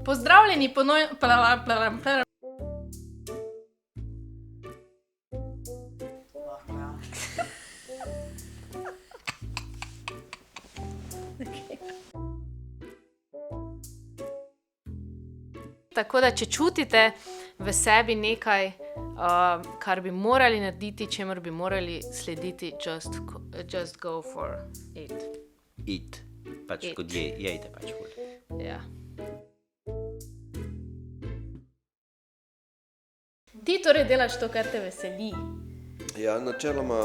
Pozdravljeni ponovno... Tako da, če čutite v sebi nekaj, kar bi morali narediti, čemur bi morali slediti, just go for it. It. Pač It. kot jejte pač ful. Ja. Ti torej delaš to, kar te veseli. Ja, načeloma,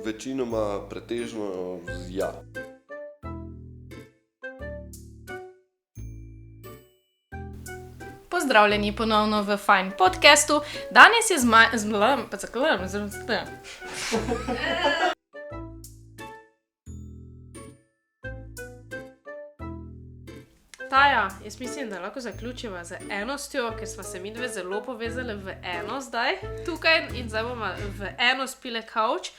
večinoma, pretežno ja. Pozdravljeni ponovno v Fine podcastu. Danes je Taja, jaz mislim, da lahko zaključiva z enostjo, ker sva se midve zelo povezali v eno zdaj tukaj in zdaj bomo v eno spile kavč.